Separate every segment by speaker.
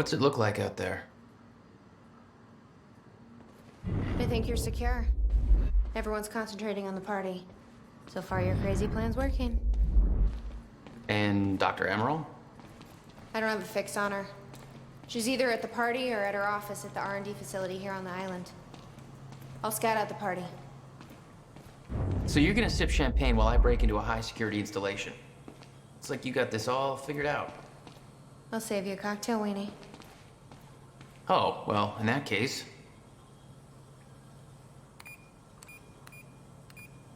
Speaker 1: What's it look like out there?
Speaker 2: I think you're secure. Everyone's concentrating on the party. So far, your crazy plan's working.
Speaker 1: And Dr. Emerald?
Speaker 2: I don't have a fix on her. She's either at the party or at her office at the R&D facility here on the island. I'll scout out the party.
Speaker 1: So you're gonna sip champagne while I break into a high-security installation. It's like you got this all figured out.
Speaker 2: I'll save you a cocktail, Weenie.
Speaker 1: Oh, well, in that case...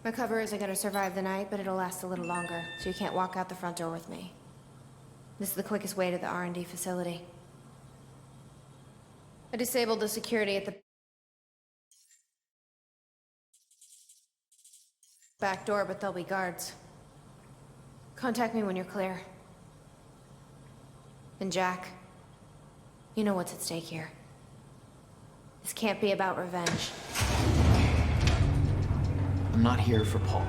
Speaker 2: My cover isn't gonna survive the night, but it'll last a little longer, so you can't walk out the front door with me. This is the quickest way to the R&D facility. I disabled the security at the back door, but there'll be guards. Contact me when you're clear. And Jack, you know what's at stake here. This can't be about revenge.
Speaker 1: I'm not here for Paul.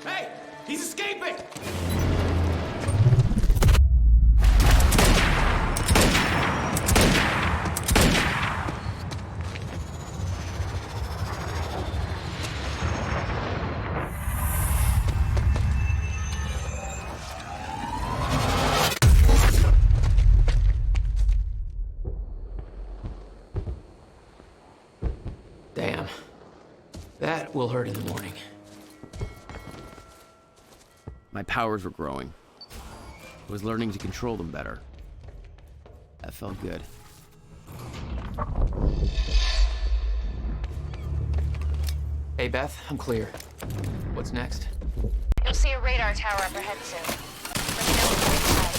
Speaker 1: Hey! He's escaping! Damn. That will hurt in the morning.
Speaker 3: My powers were growing. I was learning to control them better. That felt good.
Speaker 1: Hey, Beth, I'm clear. What's next?
Speaker 2: You'll see a radar tower up ahead soon. Let me know when you're inside.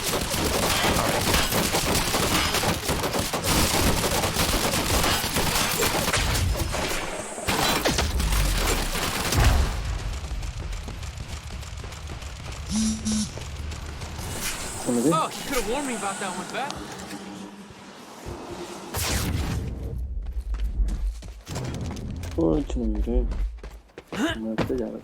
Speaker 1: Oh, you could have warned me about that one, Beth.
Speaker 4: Ótimo, gente. Muito obrigado.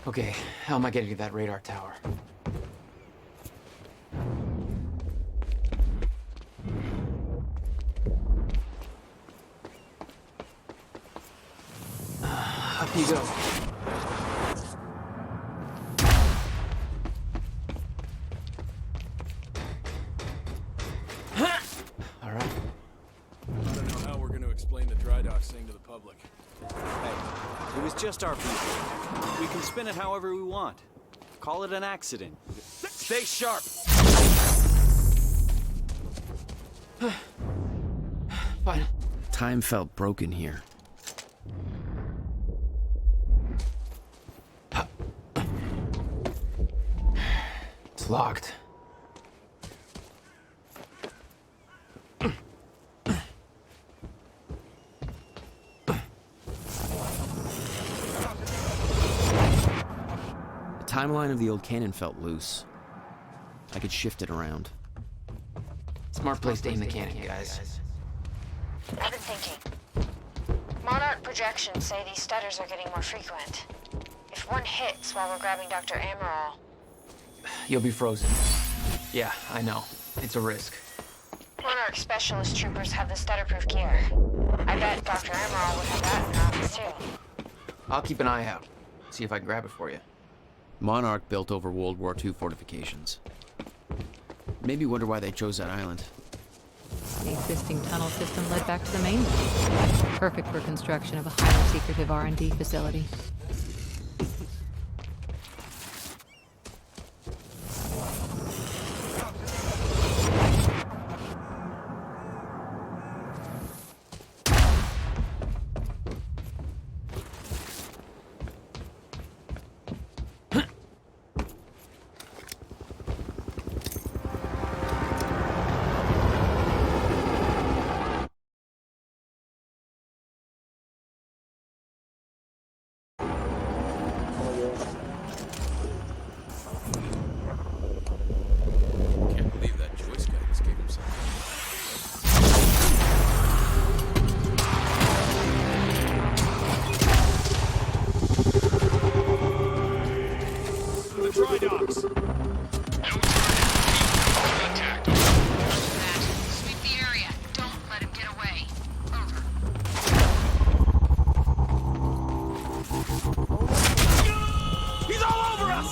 Speaker 1: Okay, how am I getting to that radar tower? Up you go. All right.
Speaker 5: I don't know how we're going to explain the dry docks thing to the public.
Speaker 6: Hey, it was just our people. We can spin it however we want. Call it an accident. Stay sharp!
Speaker 1: Fine.
Speaker 3: Time felt broken here.
Speaker 1: It's locked.
Speaker 3: The timeline of the old cannon felt loose. I could shift it around.
Speaker 1: Smart place to aim the cannon, guys.
Speaker 2: I've been thinking. Monarch projections say these stutters are getting more frequent. If one hits while we're grabbing Dr. Amaral...
Speaker 1: You'll be frozen. Yeah, I know. It's a risk.
Speaker 2: Monarch specialist troopers have the stutter-proof gear. I bet Dr. Amaral would have that in her office, too.
Speaker 1: I'll keep an eye out. See if I can grab it for you.
Speaker 3: Monarch built over World War II fortifications. Maybe wonder why they chose that island.
Speaker 7: The existing tunnel system led back to the mainland. Perfect for construction of a highly secretive R&D facility.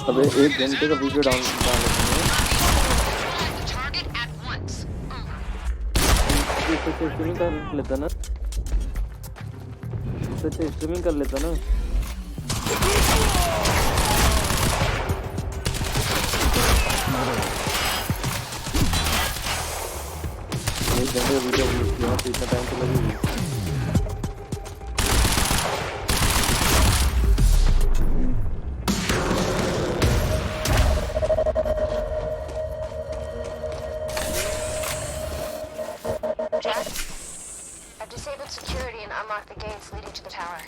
Speaker 4: अबे 1 घंटे का video डाल
Speaker 2: Target at once.
Speaker 4: इससे streaming कर लेता ना, इससे streaming कर लेता ना। एक घंटे का वीडियो यहाँ पे इतना टाइम तो लगेगा।
Speaker 2: Jack, I've disabled security and unlocked the gates leading to the tower.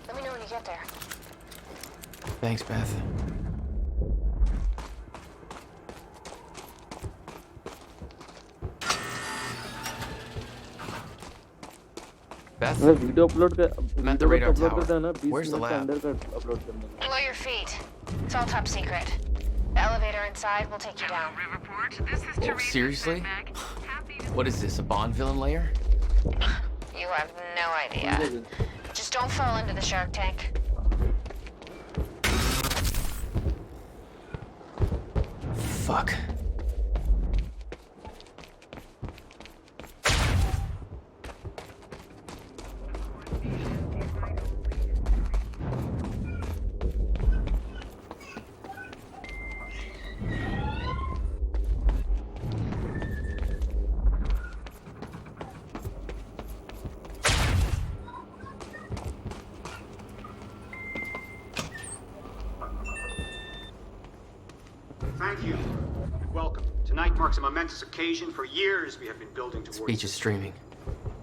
Speaker 2: Let me know when you get there.
Speaker 1: Thanks, Beth. Beth?
Speaker 4: मैं वीडियो अपलोड कर
Speaker 1: I'm at the
Speaker 4: video
Speaker 1: radar
Speaker 4: upload
Speaker 1: tower.
Speaker 4: करता है ना 20
Speaker 1: Where's the
Speaker 4: minute के
Speaker 1: lab?
Speaker 4: अंदर का upload करने में।
Speaker 2: Below your feet. It's all top secret. The elevator inside will take you down.
Speaker 1: Oh, seriously? What is this, a Bond villain lair?
Speaker 2: You have no idea. Just don't fall into the shark tank.
Speaker 1: Fuck.
Speaker 8: Thank you. Welcome. Tonight marks a momentous occasion. For years, we have been building towards
Speaker 1: Speech is streaming.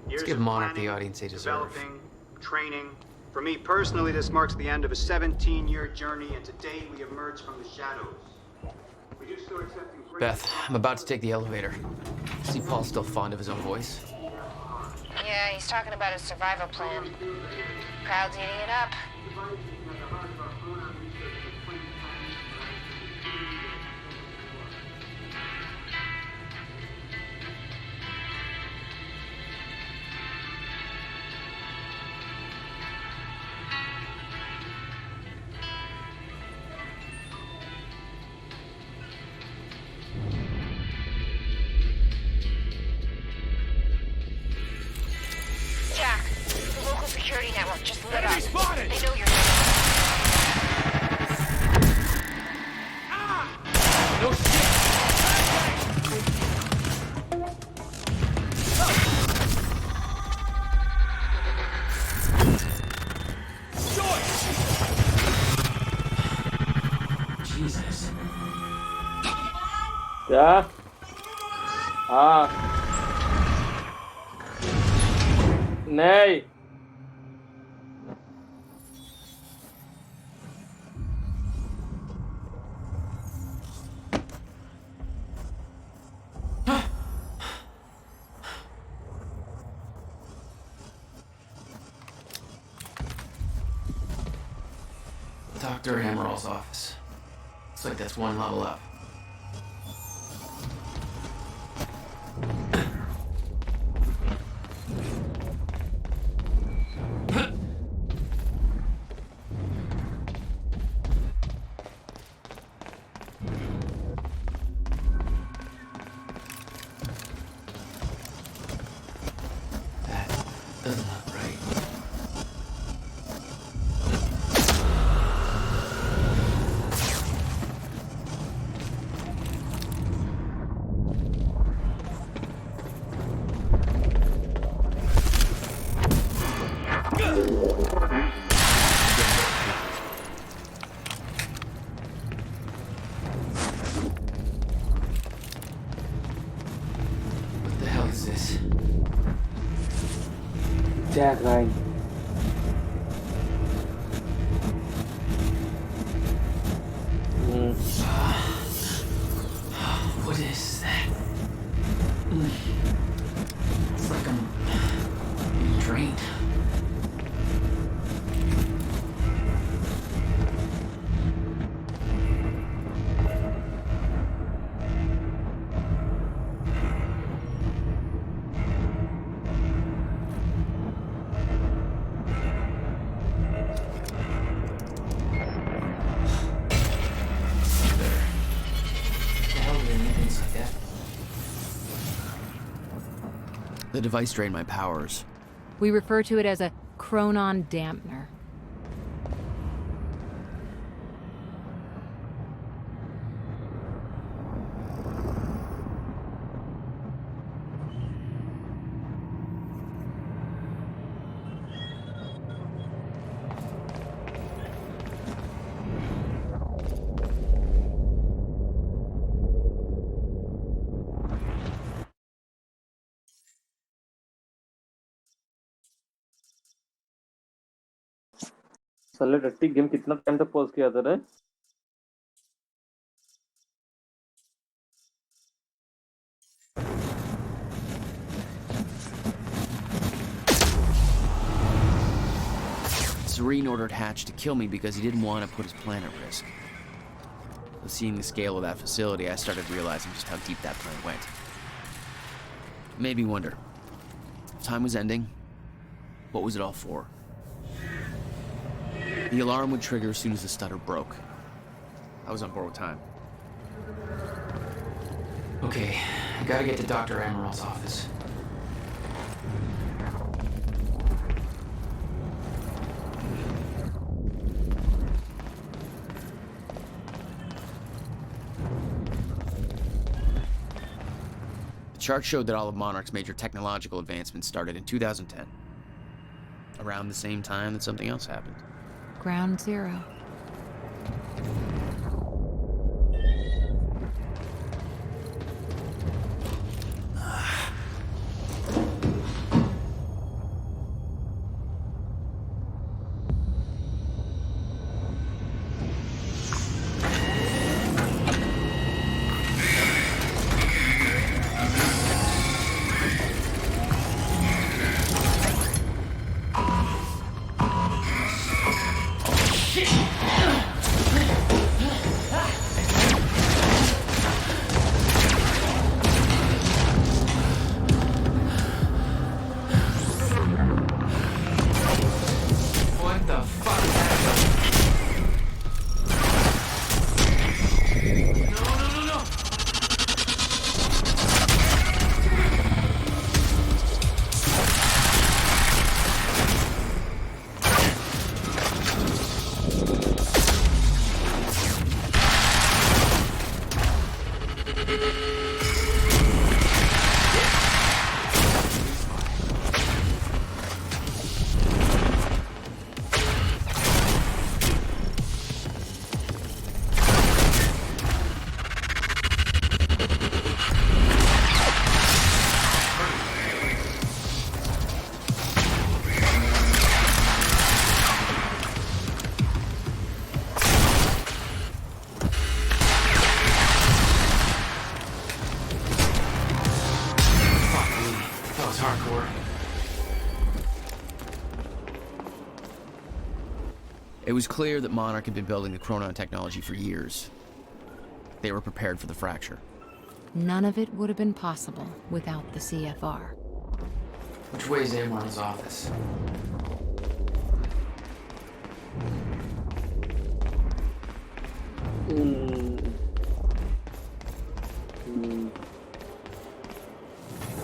Speaker 8: years
Speaker 1: give
Speaker 8: of
Speaker 1: Monarch the
Speaker 8: planning,
Speaker 1: audience they deserve.
Speaker 8: Developing, training. For me personally, this marks the end of a 17-year journey, and today we emerge from the shadows. We do so accepting great
Speaker 1: Beth, I'm about to take the elevator. See Paul's still fond of his own voice?
Speaker 2: Yeah, he's talking about his survival plan. Crowd's eating it up. Jack, the local security network just lit
Speaker 5: Enemy
Speaker 2: up.
Speaker 5: spotted!
Speaker 2: They know you're there.
Speaker 1: No shit! Jesus.
Speaker 4: क्या? हाँ। नहीं।
Speaker 1: Dr. Amaril's office. Looks like that's one level up. That doesn't look right. What the hell is this?
Speaker 4: Jack Ryan.
Speaker 1: What is that? It's like I'm being drained.
Speaker 3: The device drained my powers.
Speaker 7: We refer to it as a chronon dampener.
Speaker 4: साले रट्टी game कितना time तक pause किया था रे?
Speaker 3: Serene ordered Hatch to kill me because he didn't want to put his plan at risk. But seeing the scale of that facility, I started realizing just how deep that plan went. It made me wonder, if time was ending, what was it all for? The alarm would trigger as soon as the stutter broke. I was on board with time.
Speaker 1: Okay, I gotta get to Dr. Amaril's office.
Speaker 3: The chart showed that all of Monarch's major technological advancements started in 2010. Around the same time that something else happened.
Speaker 7: Ground zero.
Speaker 1: What the fuck is that? No. That was hardcore.
Speaker 3: It was clear that Monarch had been building the Chronon technology for years. They were prepared for the fracture.
Speaker 7: None of it would have been possible without the CFR.
Speaker 1: Which way is Amaril's office?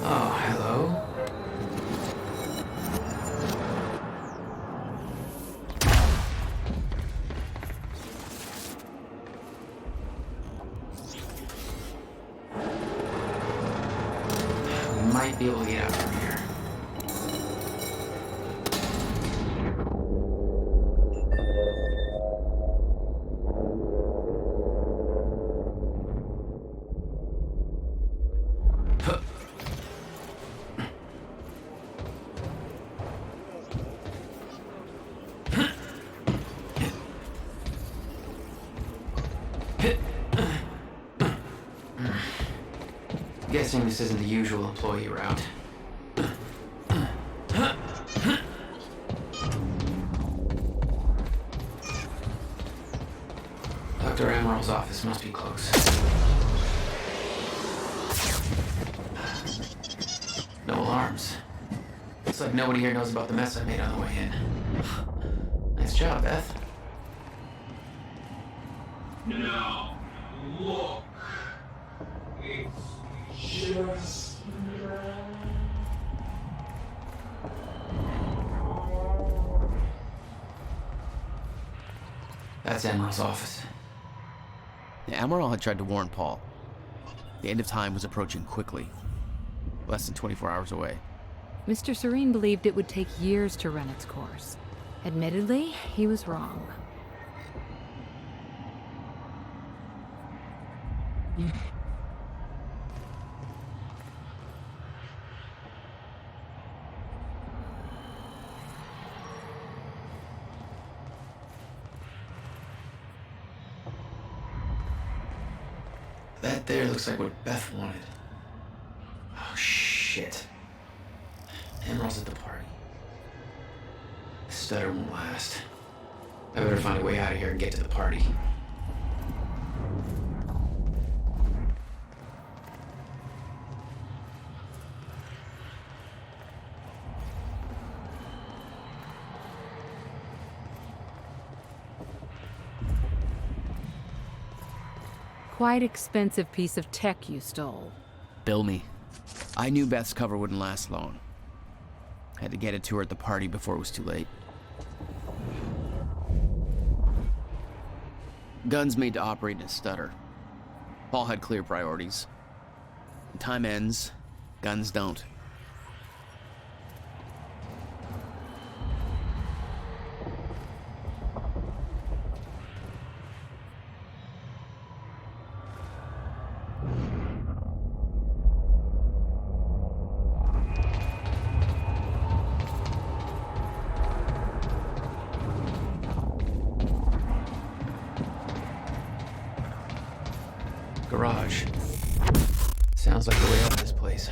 Speaker 1: Oh, hello. Might be able to get out from here. Guessing this isn't the usual employee route. Dr. Amaril's office must be close. No alarms. Looks like nobody here knows about the mess I made on the way in. Nice job, Beth.
Speaker 9: Now, look. It's just
Speaker 1: That's Emerald's office.
Speaker 3: The Emerald had tried to warn Paul. The end of time was approaching quickly. Less than 24 hours away.
Speaker 7: Mr. Serene believed it would take years to run its course. Admittedly, he was wrong.
Speaker 1: That there looks like what Beth wanted. Oh, shit. Emerald's at the party. The stutter won't last. I better find a way out of here and get to the party.
Speaker 7: Quite expensive piece of tech you stole.
Speaker 3: Bill me. I knew Beth's cover wouldn't last long. Had to get it to her at the party before it was too late. Guns made to operate in a stutter. Paul had clear priorities. When time ends, guns don't.
Speaker 1: Garage. Sounds like the way out of this place.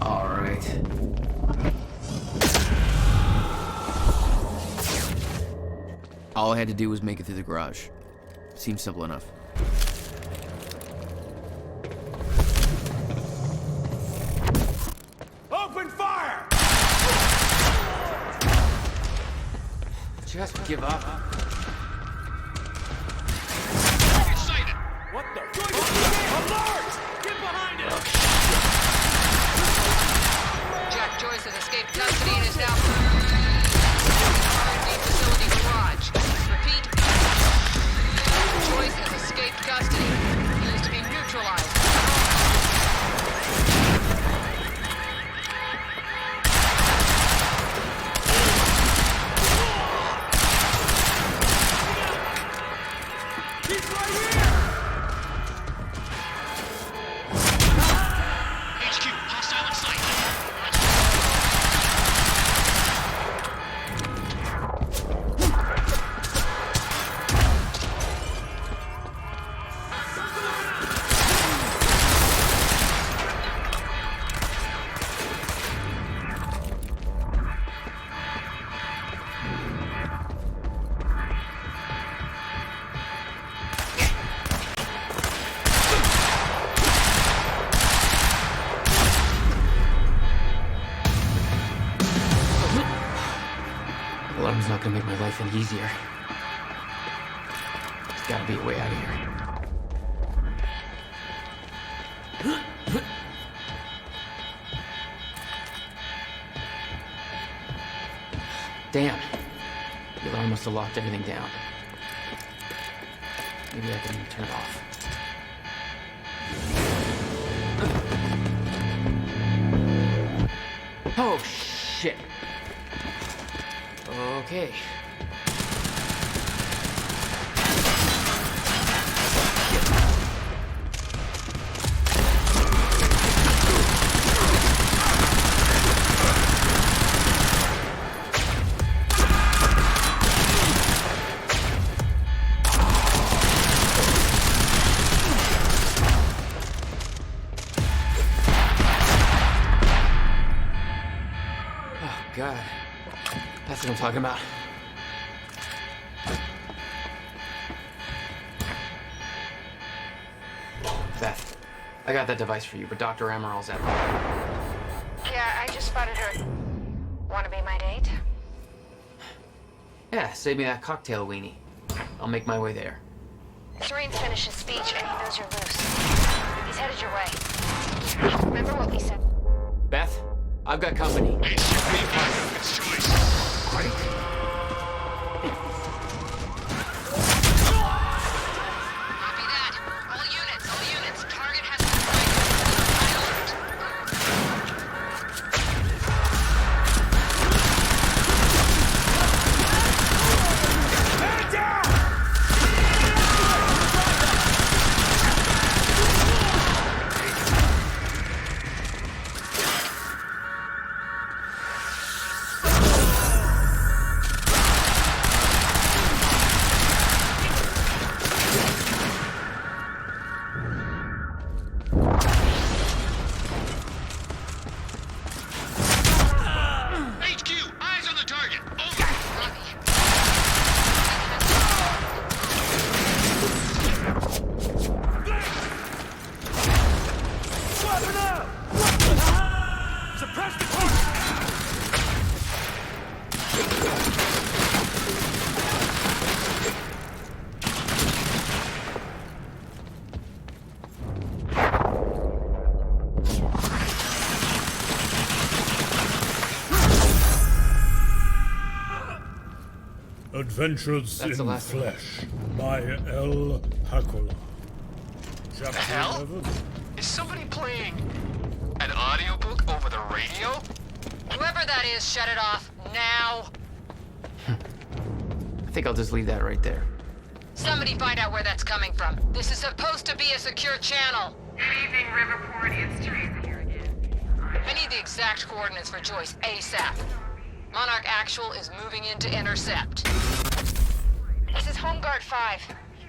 Speaker 1: All right.
Speaker 3: All I had to do was make it through the garage. Seemed simple enough.
Speaker 5: Open fire!
Speaker 1: Just give up.
Speaker 5: What the? Alert! Get behind it!
Speaker 10: Jack Joyce has escaped custody and is now R&D facility garage. Repeat. Joyce has escaped custody. He is to be neutralized.
Speaker 5: He's right here!
Speaker 9: HQ, hostile in sight.
Speaker 1: Alarm's not gonna make my life any easier. There's gotta be a way out of here. Damn. The alarm must have locked everything down. Maybe I can turn it off. Oh, shit. Okay. Oh, God. That's what I'm talking about. Beth, I got that device for you, but Dr. Emerald's at home.
Speaker 2: Yeah, I just spotted her. Wanna be my date?
Speaker 1: Yeah, save me that cocktail weenie. I'll make my way there.
Speaker 2: Serene's finished his speech and he knows you're loose. He's headed your way. Remember what we said?
Speaker 3: Beth, I've got company.
Speaker 9: It's your people. It's Joyce.
Speaker 1: Great.
Speaker 10: Copy that. All units. Target has been sighted.
Speaker 9: HQ, eyes on the target. Over.
Speaker 11: Adventures
Speaker 1: That's the
Speaker 11: in
Speaker 1: last one.
Speaker 11: Flesh by L. Hakola. Chapter
Speaker 9: The hell?
Speaker 11: 11.
Speaker 9: Is somebody playing an audiobook over the radio?
Speaker 10: Whoever that is, shut it off now.
Speaker 1: I think I'll just leave that right there.
Speaker 10: Somebody find out where that's coming from. This is supposed to be a secure channel.
Speaker 12: Good evening, Riverport. It's Teresa here again.
Speaker 10: I need the exact coordinates for Joyce ASAP. Monarch Actual is moving in to intercept.
Speaker 2: This is Home Guard 5.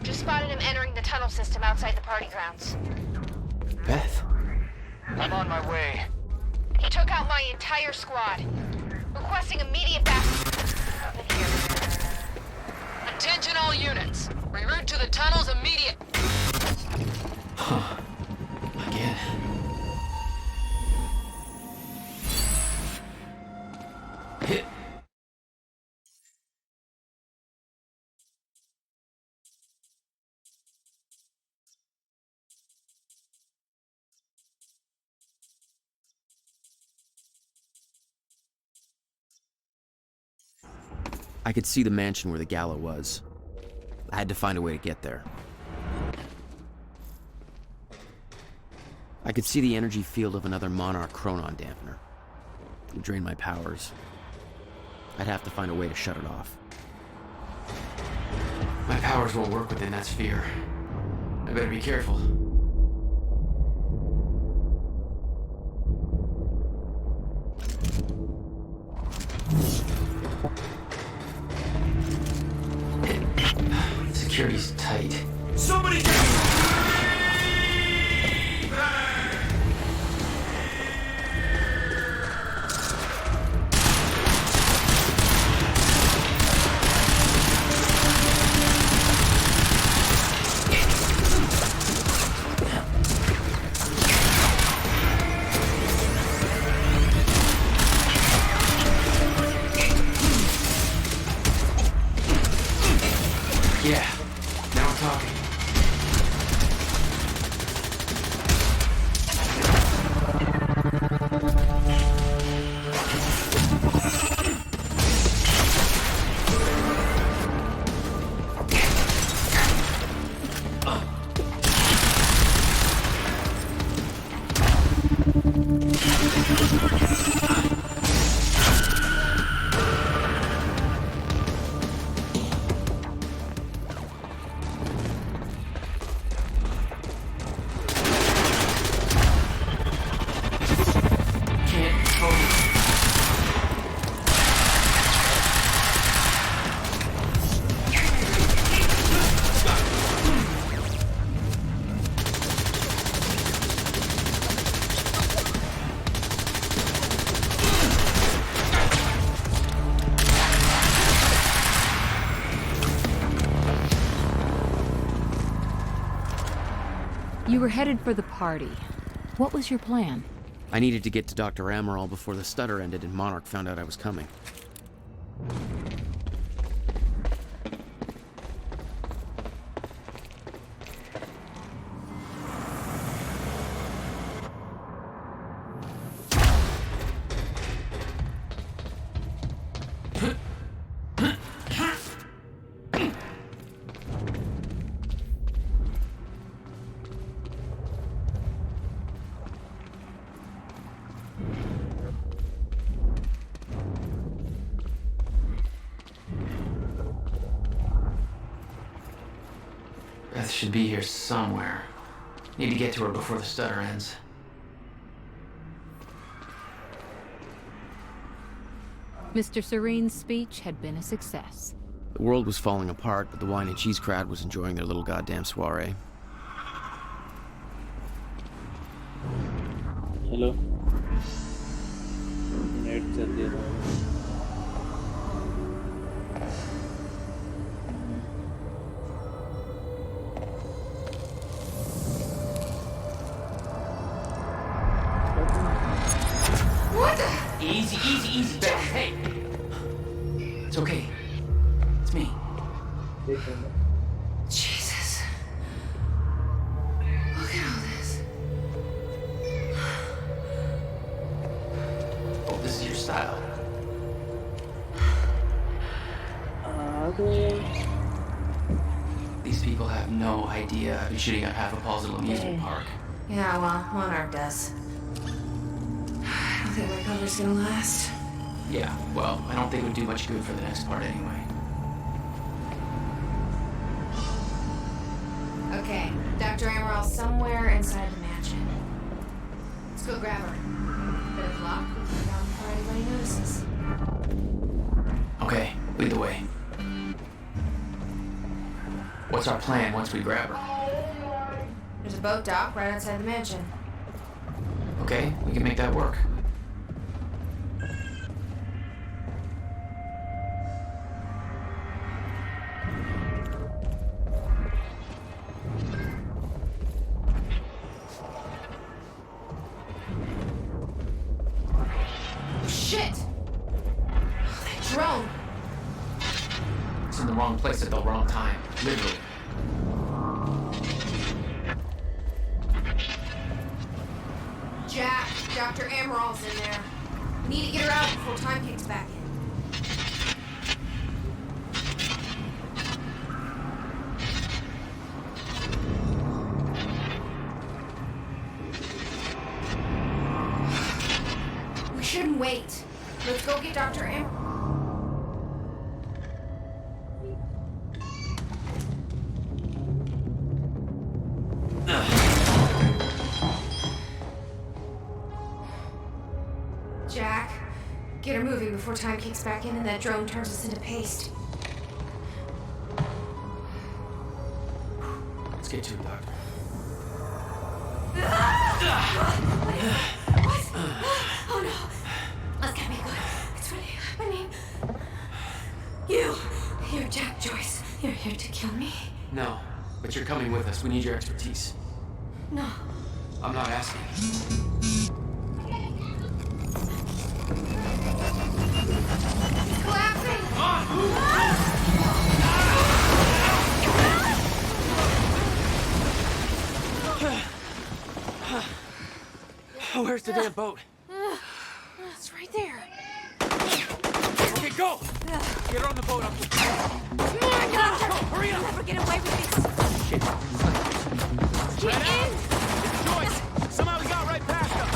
Speaker 2: Just spotted him entering the tunnel system outside the party grounds.
Speaker 1: Beth?
Speaker 9: I'm on my way.
Speaker 2: He took out my entire squad. Requesting immediate backup.
Speaker 10: Attention all units. Reroute to the tunnels immediate.
Speaker 1: Huh. Again. Hit.
Speaker 3: I could see the mansion where the gala was. I had to find a way to get there. I could see the energy field of another Monarch Chronon dampener. It would drain my powers. I'd have to find a way to shut it off.
Speaker 1: My powers won't work within that sphere. I better be careful. Security's tight.
Speaker 9: Somebody get
Speaker 1: Yeah, now we're talking.
Speaker 7: You were headed for the party. What was your plan?
Speaker 3: I needed to get to Dr. Amaral before the stutter ended and Monarch found out I was coming.
Speaker 1: Beth should be here somewhere. Need to get to her before the stutter ends.
Speaker 7: Mr. Serene's speech had been a success.
Speaker 3: The world was falling apart, but the wine and cheese crowd was enjoying their little goddamn soiree.
Speaker 4: Hello. Net चल दे रहा है.
Speaker 2: What the?
Speaker 1: Easy, easy, easy, Beth. Hey! It's okay. It's me.
Speaker 2: Jesus. Look at all this.
Speaker 1: Oh, this is your style. These people have no idea I've been shooting up half of Paulsville amusement park.
Speaker 2: Yeah, well, Monarch does. I don't think my cover's gonna last.
Speaker 1: Yeah, well, I don't think it would do much good for the next part anyway.
Speaker 2: Okay, Dr. Emerald's somewhere inside the mansion. Let's go grab her. Bit of luck, we'll be down before anybody notices.
Speaker 1: Okay, lead the way. What's our plan once we grab her?
Speaker 2: There's a boat dock right outside the mansion.
Speaker 1: Okay, we can make that work.
Speaker 2: Shit! That drone!
Speaker 1: It's in the wrong place at the wrong time, literally.
Speaker 2: Jack, Dr. Emerald's in there. We need to get her out before time kicks back in. We shouldn't wait. Let's go get Dr. Emerald. Jack, get her moving before time kicks back in and that drone turns us into paste.
Speaker 1: Let's get to it, Doctor.
Speaker 2: What? Oh no. That's gotta be good. It's really happening. You're Jack Joyce. You're here to kill me?
Speaker 1: No, but you're coming with us. We need your expertise.
Speaker 2: No.
Speaker 1: I'm not asking.
Speaker 2: It's collapsing!
Speaker 3: Where's the damn boat?
Speaker 2: It's right there.
Speaker 3: Okay, go! Get her on the boat.
Speaker 2: Come on, Doctor!
Speaker 3: Hurry up!
Speaker 2: We'll never get away with this.
Speaker 3: Shit.
Speaker 2: Get in!
Speaker 3: Joyce! Somehow we got right past them.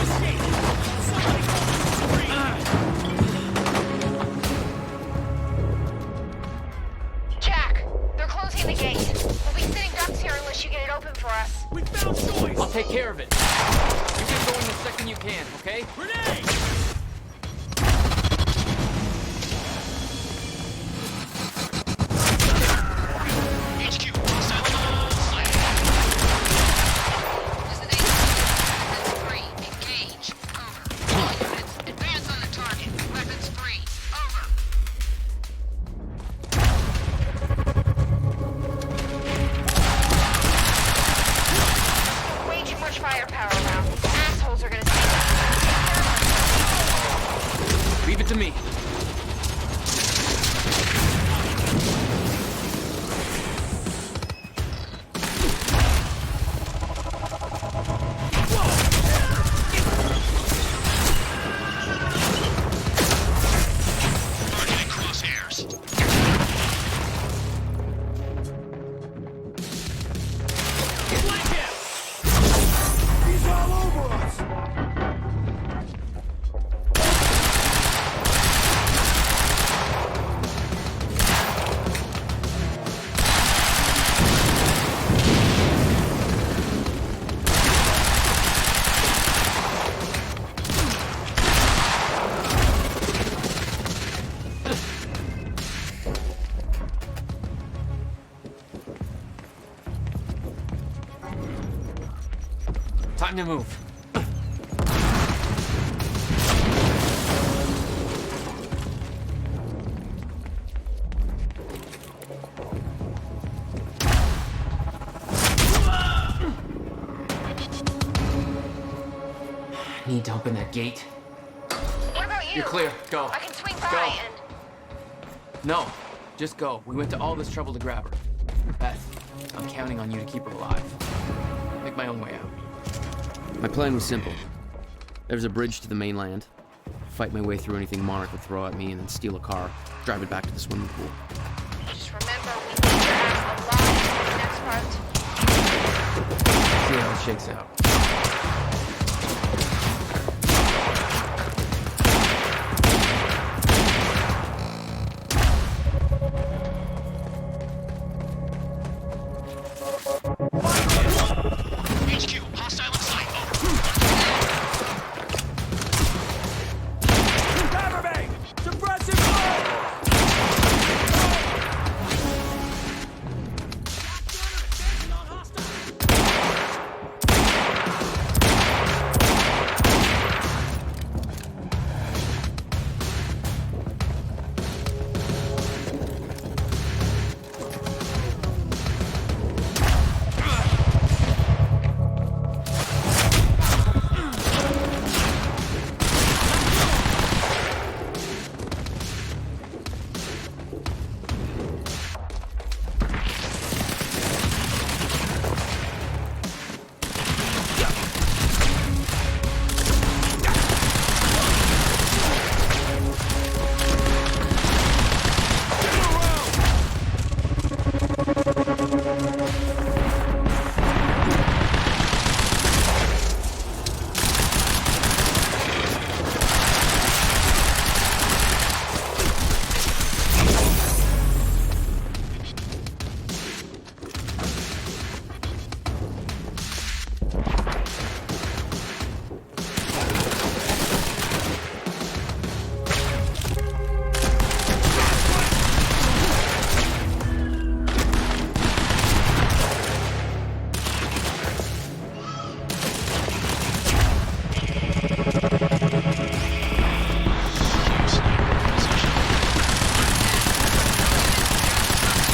Speaker 3: Escape! Somebody call
Speaker 2: Jack, they're closing the gate. We'll be sitting ducks here unless you get it open for us.
Speaker 3: We found Joyce!
Speaker 13: I'll take care of it. You get going the second you can, okay?
Speaker 3: Grenade!
Speaker 2: Way too much firepower around. These assholes are gonna see us.
Speaker 13: Time to move.
Speaker 1: Need to open that gate.
Speaker 2: What about you?
Speaker 13: You're clear. Go.
Speaker 2: I can swing by
Speaker 13: Go.
Speaker 2: and...
Speaker 3: No, just go. We went to all this trouble to grab her. Beth, I'm counting on you to keep her alive. Make my own way out. My plan was simple. There's a bridge to the mainland. Fight my way through anything Monarch would throw at me, and then steal a car, drive it back to the swimming pool.
Speaker 2: Just remember, we need your ass alive for the next part.
Speaker 3: See how it shakes out.
Speaker 9: HQ, hostile in sight.
Speaker 6: Cover me! Suppressive fire!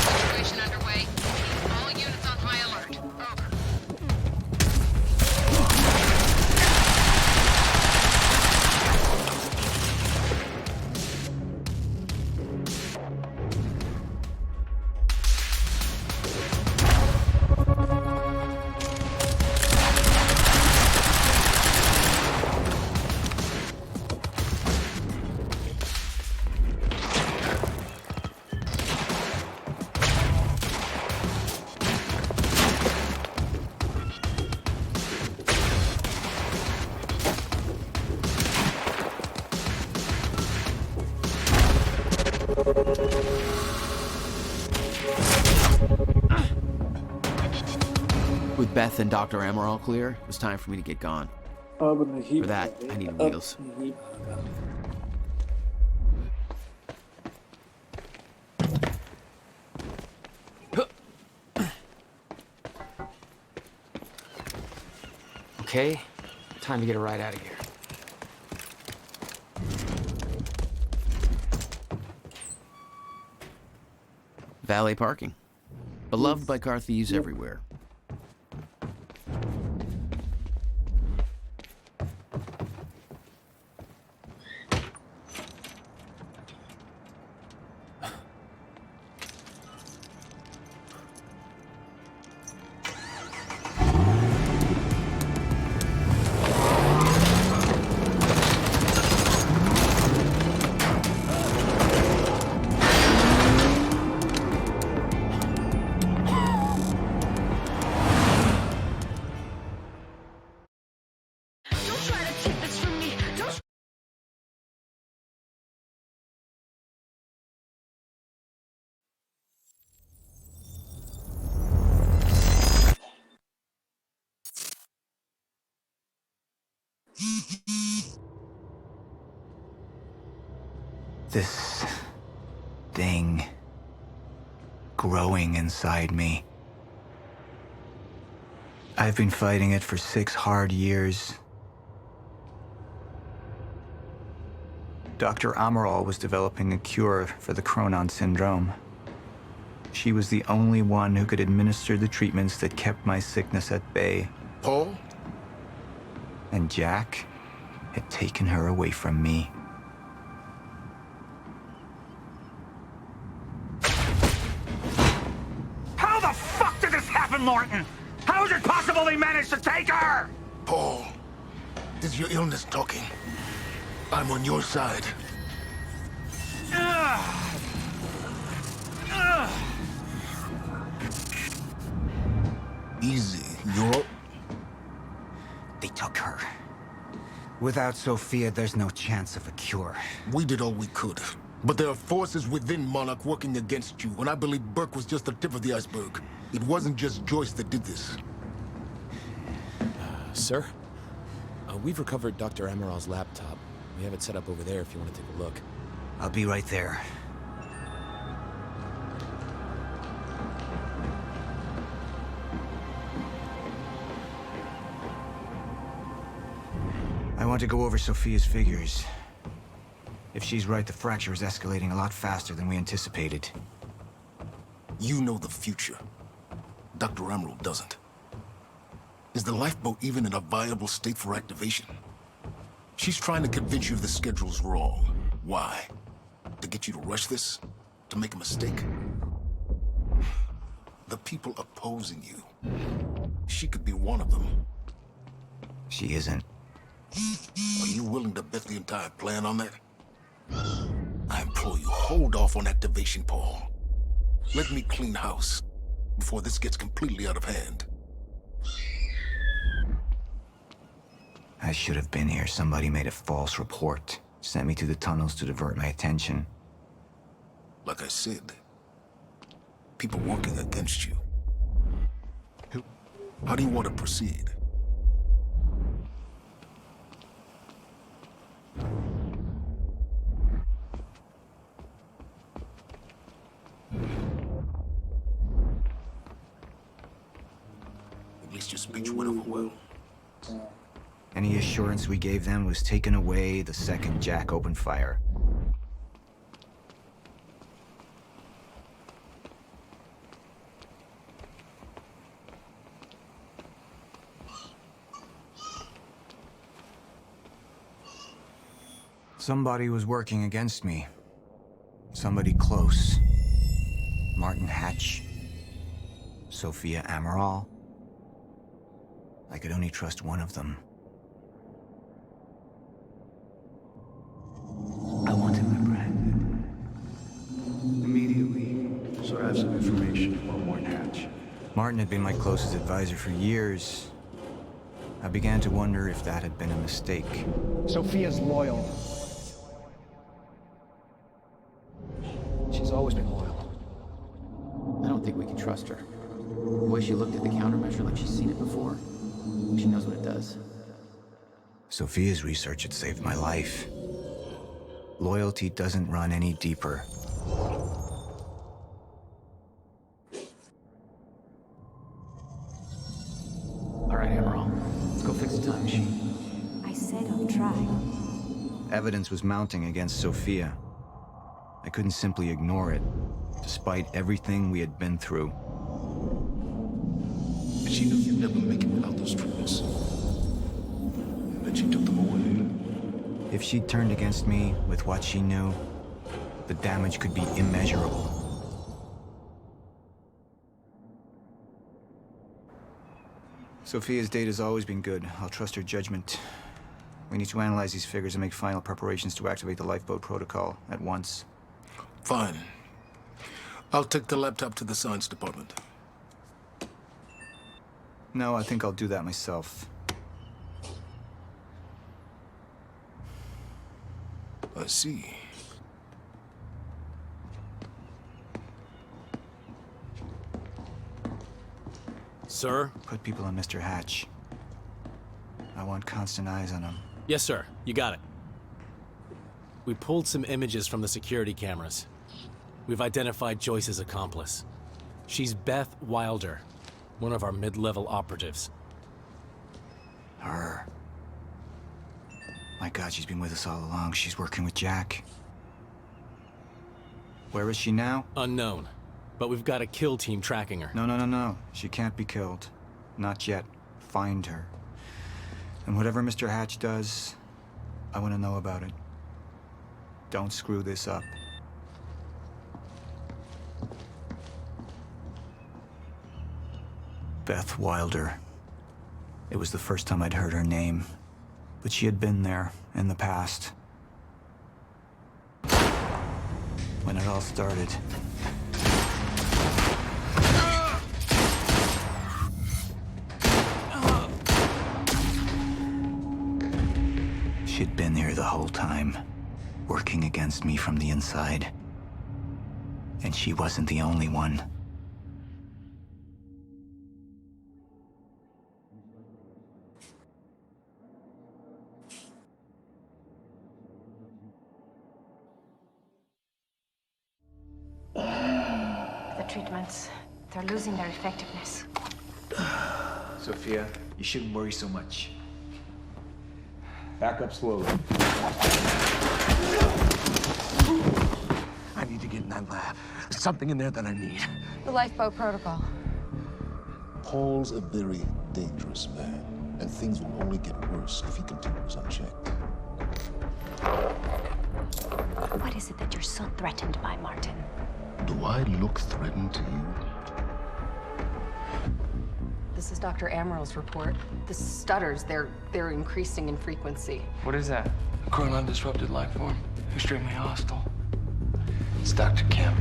Speaker 10: Situation underway. All units on high alert. Over.
Speaker 3: With Beth and Dr. Amaral clear, it was time for me to get gone.
Speaker 4: अब नहीं
Speaker 3: For that, I needed wheels.
Speaker 4: अब नहीं भागा।
Speaker 1: Okay, time to get a ride out of here.
Speaker 3: Valet parking. Beloved by car thieves everywhere.
Speaker 14: This thing growing inside me. I've been fighting it for 6 hard years. Dr. Amaral was developing a cure for the Cronon syndrome. She was the only one who could administer the treatments that kept my sickness at bay.
Speaker 9: Paul?
Speaker 14: And Jack had taken her away from me.
Speaker 15: How the fuck did this happen, Morton? How is it possible they managed to take her?
Speaker 9: Paul, is your illness talking? I'm on your side. Easy, you're up.
Speaker 14: They took her. Without Sophia, there's no chance of a cure.
Speaker 9: We did all we could. But there are forces within Monarch working against you, and I believe Burke was just the tip of the iceberg. It wasn't just Joyce that did this.
Speaker 16: Sir? We've recovered Dr. Amaral's laptop. We have it set up over there if you want to take a look.
Speaker 14: I'll be right there. I want to go over Sophia's figures. If she's right, the fracture is escalating a lot faster than we anticipated.
Speaker 9: You know the future. Dr. Amaral doesn't. Is the lifeboat even in a viable state for activation? She's trying to convince you the schedule's wrong. Why? To get you to rush this? To make a mistake? The people opposing you. She could be one of them.
Speaker 14: She isn't.
Speaker 9: Are you willing to bet the entire plan on that? I implore you, hold off on activation, Paul. Let me clean house before this gets completely out of hand.
Speaker 14: I should have been here. Somebody made a false report. Sent me to the tunnels to divert my attention.
Speaker 9: Like I said, people working against you. How do you want to proceed? At least your speech went over well.
Speaker 14: Any assurance we gave them was taken away the second Jack opened fire. Somebody was working against me. Somebody close. Martin Hatch. Sophia Amaral. I could only trust one of them. I wanted my brand. Immediately, so I have some information about Martin Hatch. Martin had been my closest advisor for years. I began to wonder if that had been a mistake.
Speaker 17: Sophia's loyal. She's always been loyal.
Speaker 3: I don't think we can trust her. The way she looked at the countermeasure like she's seen it before. She knows what it does.
Speaker 14: Sophia's research had saved my life. Loyalty doesn't run any deeper.
Speaker 3: All right, Amaral. Let's go fix the time machine.
Speaker 18: I said I'll try.
Speaker 14: Evidence was mounting against Sophia. I couldn't simply ignore it, despite everything we had been through.
Speaker 9: And she knew you'd never make it without those treatments. And then she took them away.
Speaker 14: If she'd turned against me with what she knew, the damage could be immeasurable. Sophia's data's always been good. I'll trust her judgment. We need to analyze these figures and make final preparations to activate the lifeboat protocol at once.
Speaker 9: Fine. I'll take the laptop to the science department.
Speaker 14: No, I think I'll do that myself.
Speaker 9: I see.
Speaker 16: Sir?
Speaker 14: Put people on Mr. Hatch. I want constant eyes on him.
Speaker 16: Yes, sir. You got it. We pulled some images from the security cameras. We've identified Joyce's accomplice. She's Beth Wilder, one of our mid-level operatives.
Speaker 14: Her. My God, she's been with us all along. She's working with Jack. Where is she now?
Speaker 16: Unknown. But we've got a kill team tracking her.
Speaker 14: No. She can't be killed. Not yet. Find her. And whatever Mr. Hatch does, I want to know about it. Don't screw this up. Beth Wilder. It was the first time I'd heard her name, but she had been there in the past. When it all started. She'd been here the whole time, working against me from the inside. And she wasn't the only one.
Speaker 2: The treatments, they're losing their effectiveness.
Speaker 18: Sophia, you shouldn't worry so much. Back up slowly.
Speaker 9: I need to get in that lab. There's something in there that I need.
Speaker 2: The lifeboat protocol.
Speaker 9: Paul's a very dangerous man, and things will only get worse if he continues unchecked.
Speaker 2: What is it that you're so threatened by, Martin?
Speaker 9: Do I look threatened to you?
Speaker 19: This is Dr. Amaril's report. The stutters, they're increasing in frequency.
Speaker 13: What is that?
Speaker 20: A current undisrupted life form. Extremely hostile. It's Dr. Kim.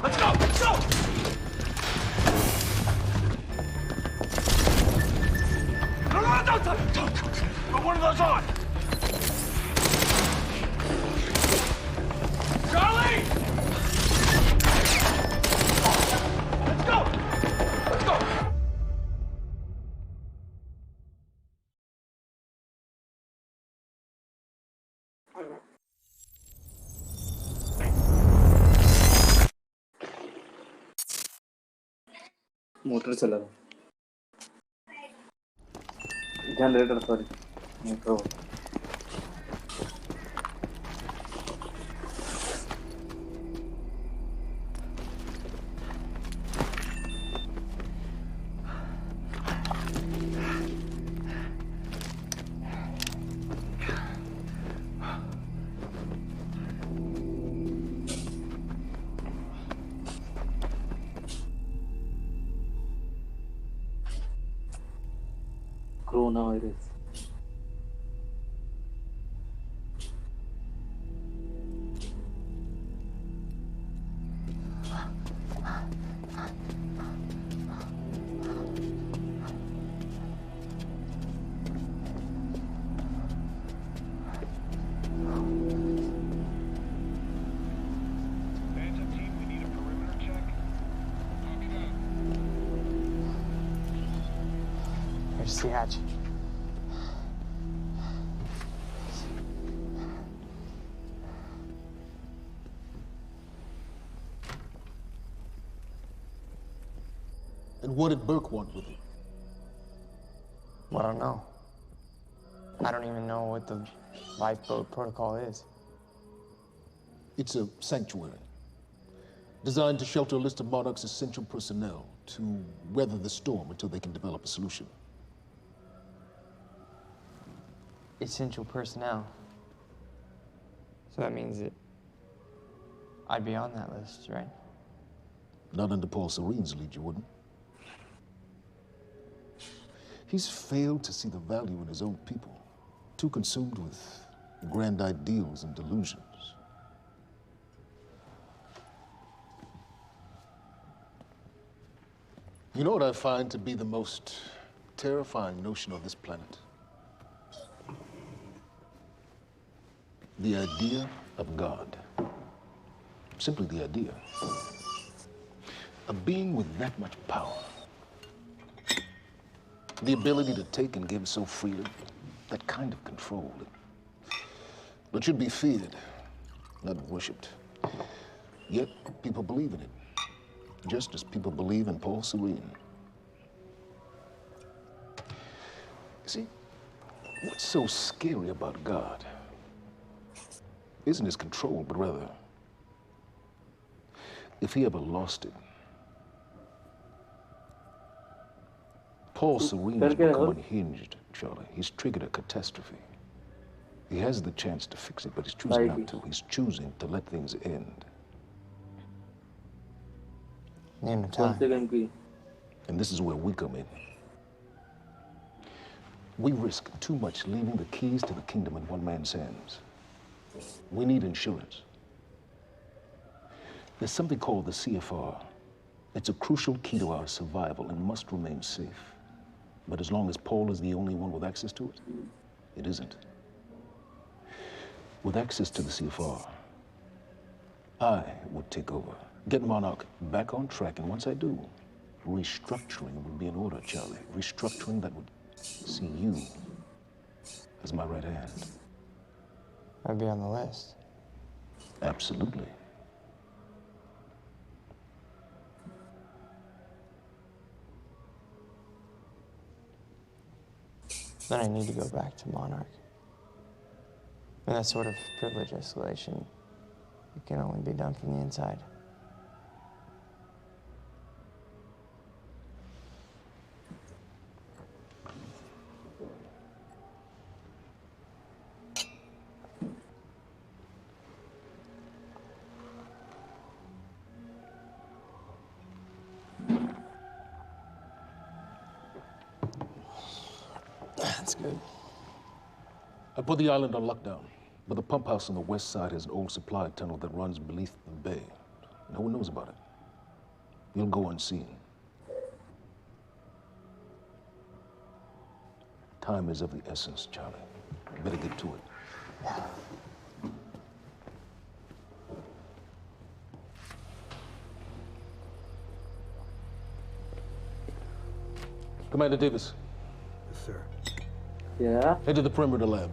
Speaker 15: Let's go! Let's go! No, don't! Put one of those on! Charlie! Let's go! Let's go!
Speaker 4: Motor चला रहा generator sorry motor coronavirus.
Speaker 13: Where's the hatch?
Speaker 9: And what did Burke want with it?
Speaker 13: I don't know. I don't even know what the lifeboat protocol is.
Speaker 9: It's a sanctuary, designed to shelter a list of Monarch's essential personnel to weather the storm until they can develop a solution.
Speaker 13: Essential personnel. So that means that I'd be on that list, right?
Speaker 9: Not under Paul Serene's lead, you wouldn't. He's failed to see the value in his own people, too consumed with grand ideals and delusions. You know what I find to be the most terrifying notion of this planet? The idea of God. Simply the idea. A being with that much power. The ability to take and give so freely. That kind of control. But should be feared, not worshipped. Yet people believe in it. Just as people believe in Paul Serene. See, what's so scary about God isn't his control, but rather, if he ever lost it. Paul Serene has become unhinged, Charlie. He's triggered a catastrophe. He has the chance to fix it, but he's choosing not to. He's choosing to let things end.
Speaker 13: Name the time.
Speaker 9: And this is where we come in. We risk too much leaving the keys to the kingdom in one man's hands. We need insurance. There's something called the CFR. It's a crucial key to our survival and must remain safe. But as long as Paul is the only one with access to it, it isn't. With access to the CFR, I would take over, get Monarch back on track, and once I do, restructuring would be in order, Charlie. Restructuring that would see you as my right hand.
Speaker 13: I'd be on the list.
Speaker 9: Absolutely.
Speaker 13: Then I need to go back to Monarch. And that sort of privilege escalation, it can only be done from the inside. That's good.
Speaker 9: I put the island on lockdown, but the pump house on the west side has an old supply tunnel that runs beneath the bay. No one knows about it. You'll go unseen. Time is of the essence, Charlie. Better get to it. Commander Davis.
Speaker 11: Yes, sir.
Speaker 4: Yeah?
Speaker 9: Head to the perimeter lab.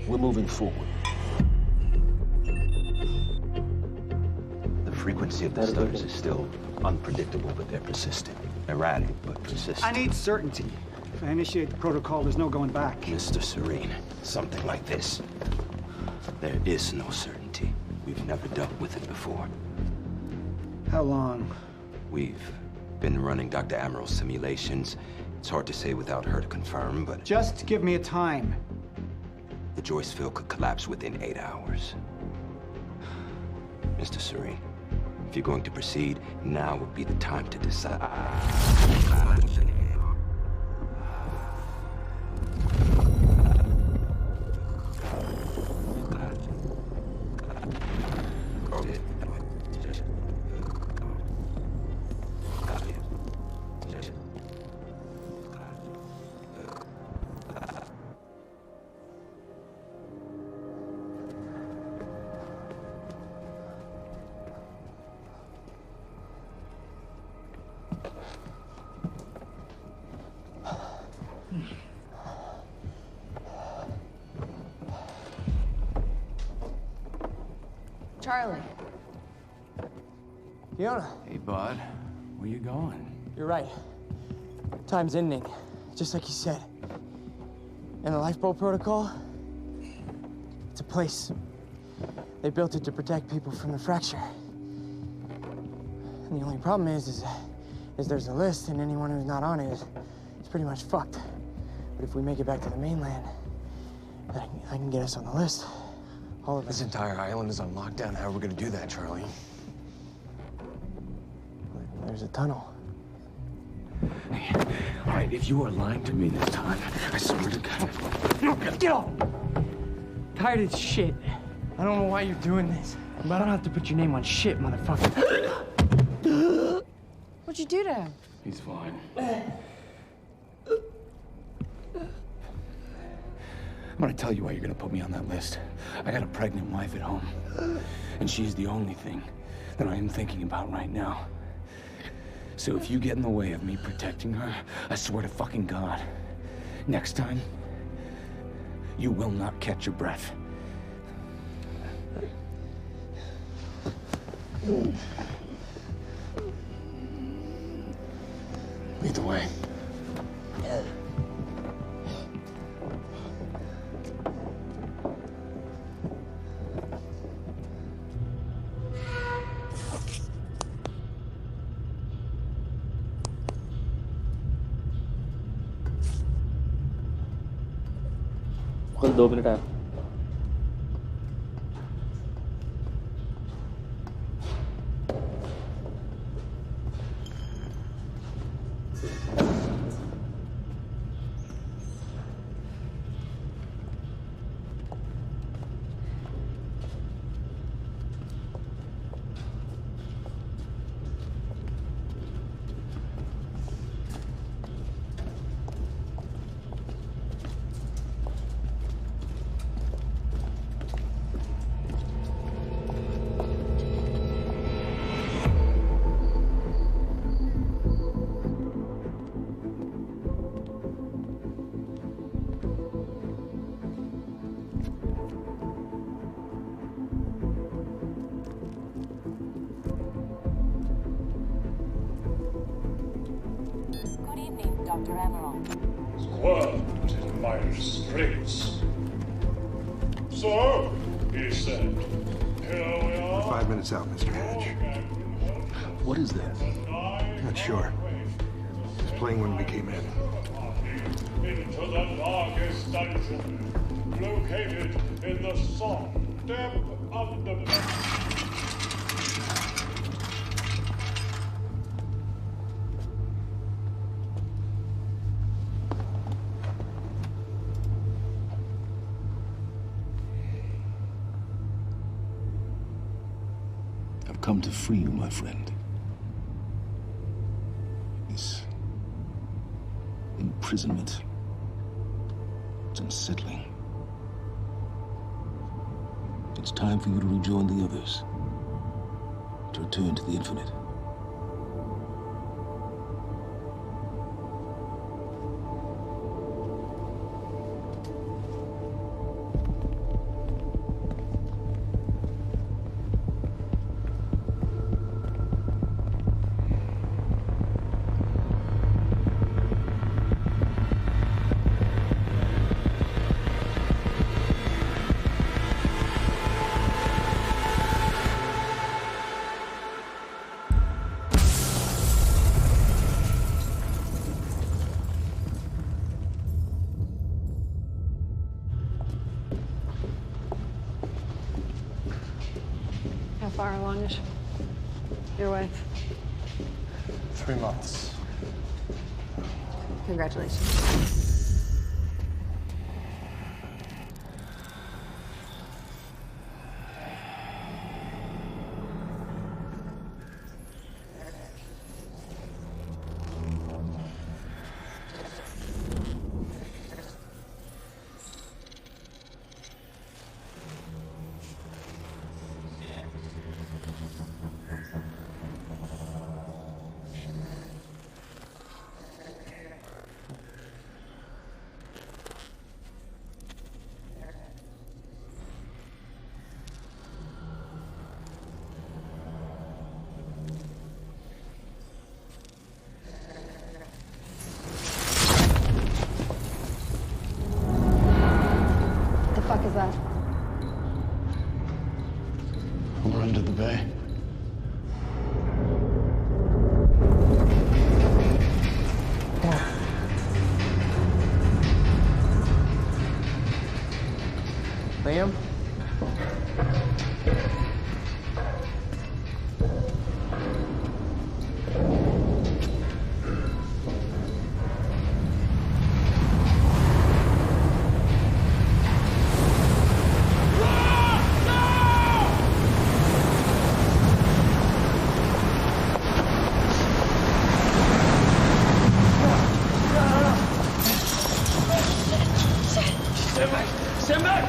Speaker 9: We're moving forward.
Speaker 21: The frequency of the stutters is still unpredictable, but they're persistent. Erratic, but persistent.
Speaker 17: I need certainty. If I initiate the protocol, there's no going back.
Speaker 21: Mr. Serene, something like this. There is no certainty. We've never dealt with it before.
Speaker 17: How long?
Speaker 21: We've been running Dr. Amaril's simulations. It's hard to say without her to confirm, but...
Speaker 17: Just give me a time.
Speaker 21: The Joyce field could collapse within 8 hours. Mr. Serene, if you're going to proceed, now would be the time to decide.
Speaker 19: Charlie.
Speaker 13: Fiona.
Speaker 3: Hey, bud. Where you going?
Speaker 13: You're right. Time's ending, just like you said. And the lifeboat protocol, it's a place. They built it to protect people from the fracture. And the only problem is there's a list, and anyone who's not on it is pretty much fucked. But if we make it back to the mainland, I can get us on the list. All of us.
Speaker 18: This entire island is on lockdown. How are we gonna do that, Charlie?
Speaker 13: There's a tunnel.
Speaker 18: Hey, all right, if you are lying to me this time, I swear to God.
Speaker 13: Get off! Tired of this shit. I don't know why you're doing this, but I don't have to put your name on shit, motherfucker.
Speaker 19: What'd you do to him?
Speaker 18: He's fine. I'm gonna tell you why you're gonna put me on that list. I got a pregnant wife at home, and she's the only thing that I am thinking about right now. So if you get in the way of me protecting her, I swear to fucking God, next time, you will not catch your breath. Lead the way.
Speaker 4: 2 minute है.
Speaker 8: Dr. Emerald.
Speaker 11: Squirmed in Myers-Briggs. So, he said, here we are.
Speaker 22: 5 minutes out, Mr. Hatch.
Speaker 9: What is that?
Speaker 22: Not sure. It was playing when we came in.
Speaker 11: Into the darkest dungeon, located in the soft depth of the...
Speaker 9: I've come to free you, my friend. This imprisonment, it's unsettling. It's time for you to rejoin the others, to return to the infinite.
Speaker 19: How far along is your wife?
Speaker 22: 3 months.
Speaker 19: Congratulations. What the fuck is that?
Speaker 22: We're under the bay.
Speaker 13: Liam?
Speaker 11: Stand back! Stand back!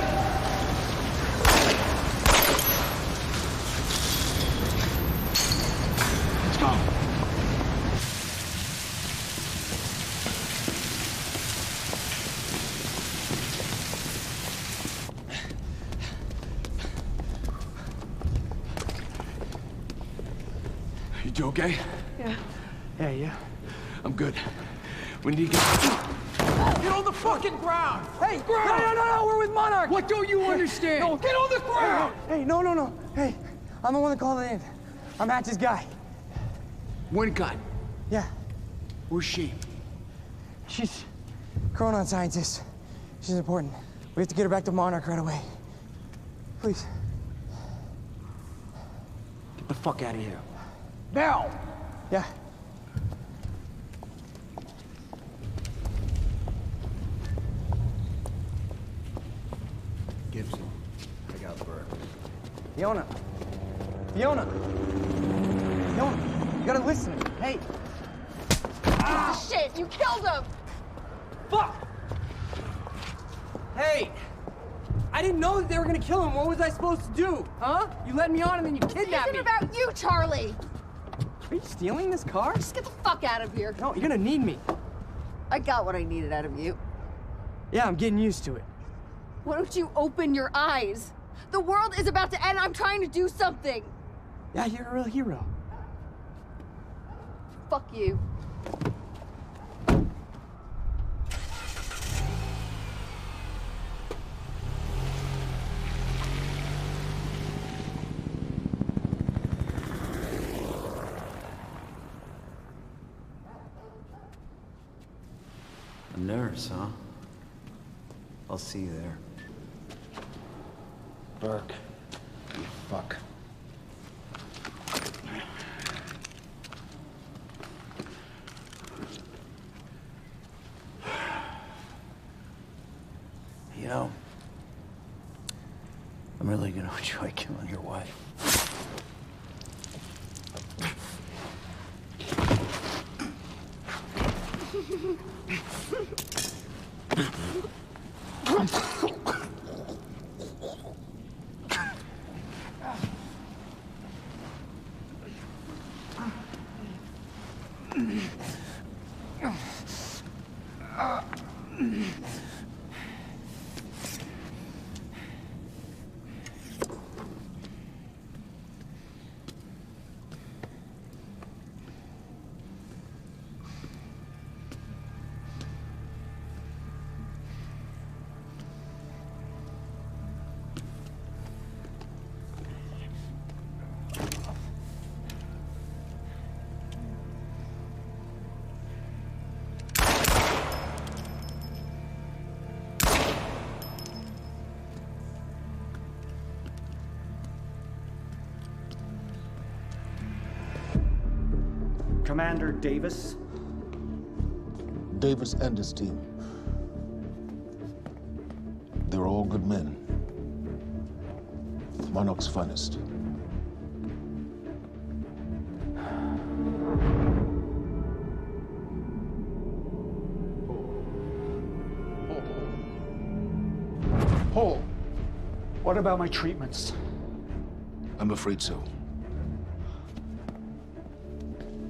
Speaker 11: Let's go.
Speaker 18: You okay?
Speaker 19: Yeah.
Speaker 18: Yeah. I'm good. We need to get... Get on the fucking ground!
Speaker 13: Hey,
Speaker 18: Ground!
Speaker 13: no, we're with Monarch!
Speaker 18: What don't you understand?
Speaker 13: No,
Speaker 18: Get on the ground!
Speaker 13: Hey, no. Hey, I'm the one that called it in. I'm Hatch's guy.
Speaker 18: One gun.
Speaker 13: Yeah.
Speaker 18: Where's she?
Speaker 13: She's Chronon scientist. She's important. We have to get her back to Monarch right away. Please.
Speaker 17: Get the fuck out of here.
Speaker 13: Now! Yeah.
Speaker 14: Gibson, I got Burke.
Speaker 13: Fiona! Fiona! Fiona! You gotta listen. Hey!
Speaker 19: Shit, you killed him!
Speaker 13: Fuck! Hey! I didn't know that they were gonna kill him. What was I supposed to do? Huh? You led me on and then you kidnapped me.
Speaker 19: It isn't about you, Charlie!
Speaker 13: Are you stealing this car?
Speaker 19: Just get the fuck out of here.
Speaker 13: No, you're gonna need me.
Speaker 19: I got what I needed out of you.
Speaker 13: Yeah, I'm getting used to it.
Speaker 19: Why don't you open your eyes? The world is about to end. I'm trying to do something.
Speaker 13: Yeah, you're a real hero.
Speaker 19: Fuck you.
Speaker 6: A nurse, huh? I'll see you there.
Speaker 22: Burke. You fuck.
Speaker 6: You know, I'm really gonna enjoy killing your wife.
Speaker 17: Commander Davis?
Speaker 9: Davis and his team. They're all good men. Monarch's finest.
Speaker 17: Paul, what about my treatments?
Speaker 9: I'm afraid so.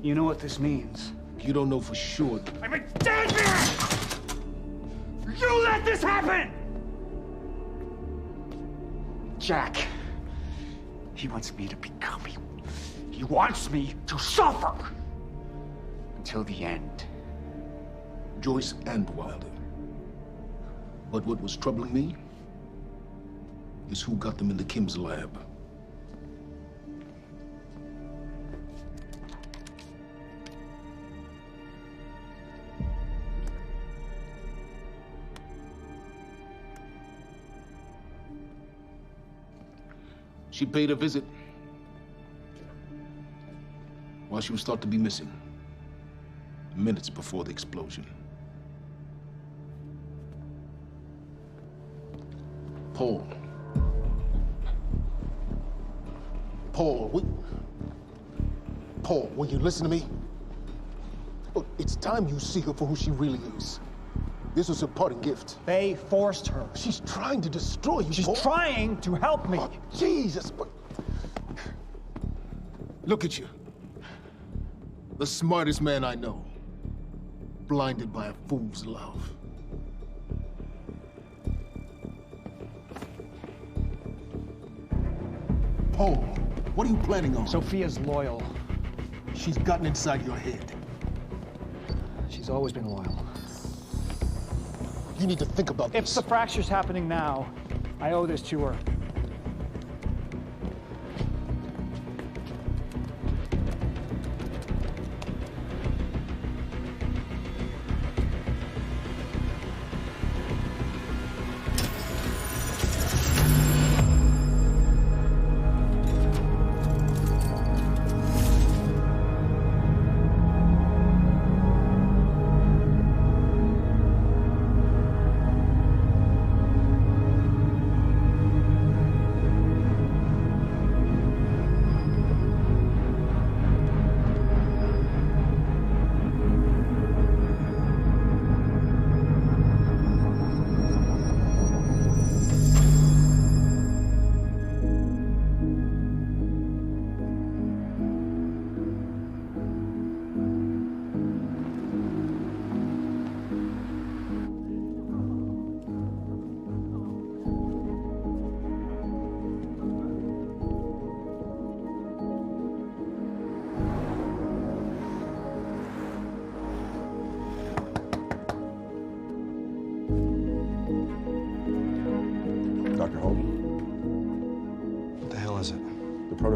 Speaker 17: You know what this means?
Speaker 9: You don't know for sure.
Speaker 15: I'm a dead man! You let this happen!
Speaker 17: Jack, he wants me to become you. He wants me to suffer until the end.
Speaker 9: Joyce and Wilder. But what was troubling me is who got them into Kim's lab. She paid a visit while she was thought to be missing, minutes before the explosion. Paul. Paul, will you listen to me? Look, it's time you see her for who she really is. This was her parting gift.
Speaker 17: They forced her.
Speaker 9: She's trying to destroy you,
Speaker 17: She's
Speaker 9: Paul.
Speaker 17: trying to help me.
Speaker 9: Oh, Jesus, but... Look at you. The smartest man I know. Blinded by a fool's love. Paul, what are you planning on?
Speaker 17: Sophia's loyal.
Speaker 9: She's gotten inside your head.
Speaker 17: She's always been loyal.
Speaker 9: You need to think about this.
Speaker 17: If the fracture's happening now, I owe this to her.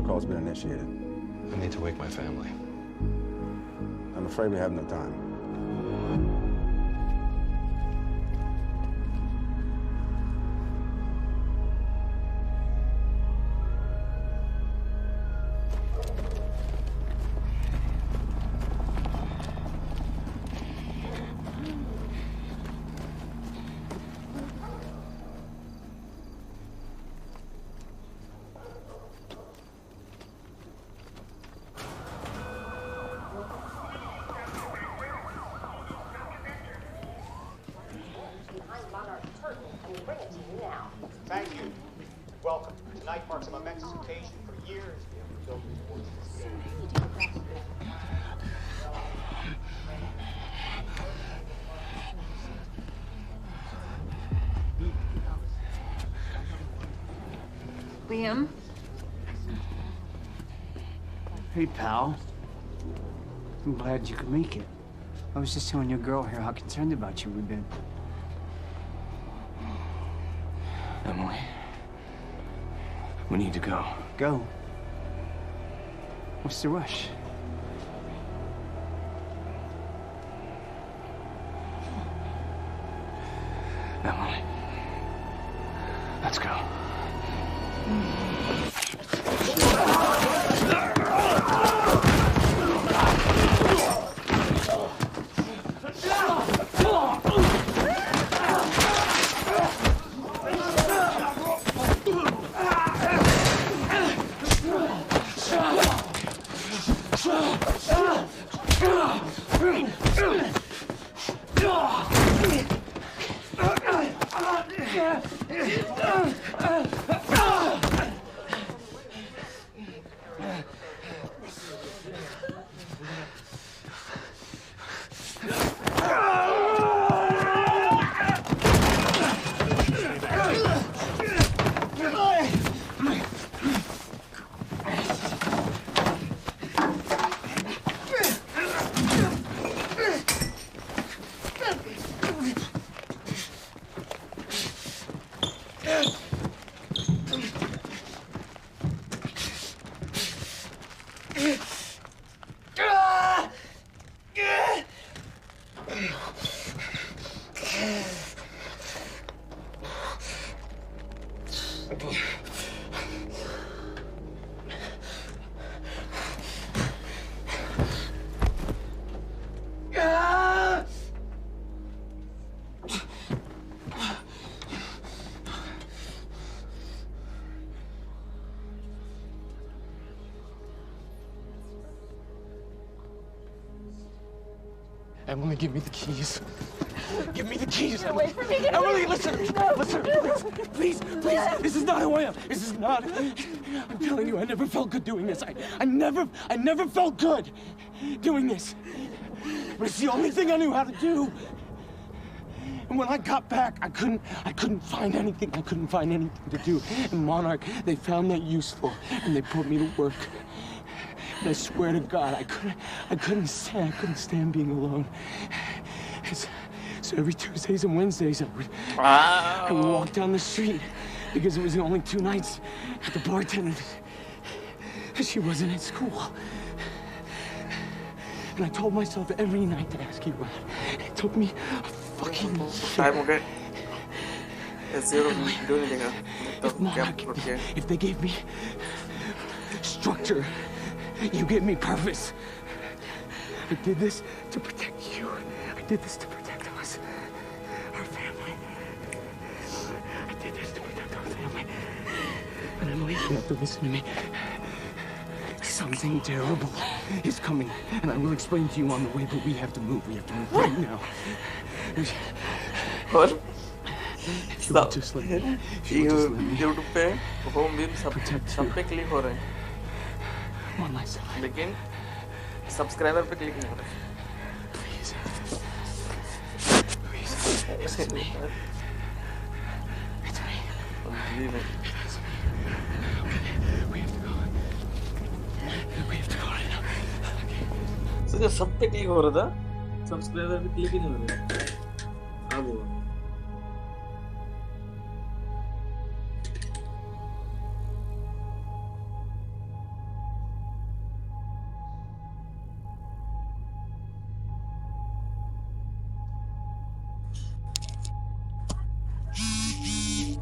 Speaker 5: protocol's been initiated.
Speaker 20: I need to wake my family.
Speaker 5: I'm afraid we have no time.
Speaker 12: Thank you. Welcome. Tonight marks a momentous occasion. For years, we have been building towards this day.
Speaker 19: Liam?
Speaker 13: Hey, pal. I'm glad you could make it. I was just telling your girl here how concerned about you we've been.
Speaker 18: Emily, we need to go.
Speaker 13: Go? What's the rush?
Speaker 18: Emily, let's go.
Speaker 13: Emily, give me the keys. Give me the keys.
Speaker 23: Get away from me. Get
Speaker 13: Emily,
Speaker 23: away.
Speaker 13: listen.
Speaker 23: No.
Speaker 13: Listen, please. This is not who I am. This is not. I'm telling you, I never felt good doing this. I never felt good doing this. But it's the only thing I knew how to do. And when I got back, I couldn't find anything. I couldn't find anything to do. And Monarch, they found that useful, and they put me to work. And I swear to God, I couldn't stand being alone. So every Tuesdays and Wednesdays, I would walk down the street because it was the only 2 nights at the bartender. She wasn't at school. And I told myself every night to ask you out. It took me a fucking year. If they gave me structure, you gave me purpose. I did this to protect you. I did this to protect us, our family. I did this to protect our family. And Emily, you have to listen to me. Something terrible is coming, and I will explain to you on the way, but we have to move. We have to move right now.
Speaker 24: और
Speaker 13: If you would just let me. If you would just let me.
Speaker 24: YouTube पे home views सब पे click हो रहे हैं
Speaker 13: On my side.
Speaker 24: लेकिन subscriber पे click नहीं हो रहा
Speaker 13: Please. It's me. It's me.
Speaker 24: जी नहीं
Speaker 13: We have to go. We have to go right now.
Speaker 24: तो जब सब पे क्लिक हो रहा था सब्सक्राइबर पे क्लिक ही नहीं हो रहा अब हुआ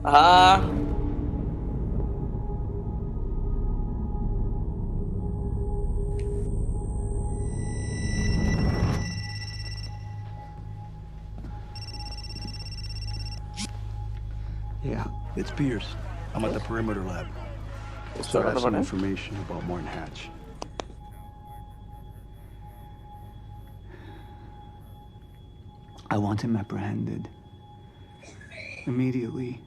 Speaker 24: हाँ
Speaker 22: Yeah, it's Pierce. I'm at the perimeter lab. So I have some information about Martin Hatch. I want him apprehended. Immediately.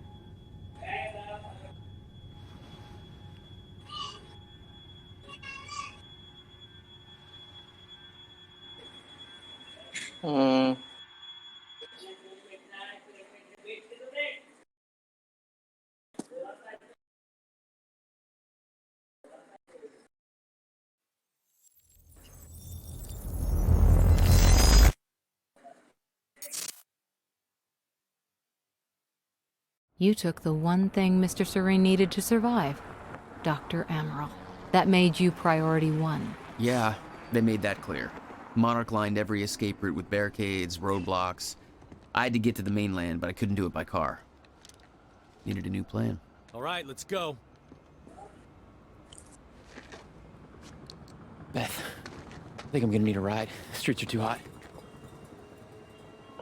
Speaker 1: You took the one thing Mr. Serene needed to survive, Dr. Amaral. That made you priority one.
Speaker 3: Yeah, they made that clear. Monarch lined every escape route with barricades, roadblocks. I had to get to the mainland, but I couldn't do it by car. Needed a new plan.
Speaker 16: All right, let's go.
Speaker 7: Beth, I think I'm gonna need a ride. The streets are too hot.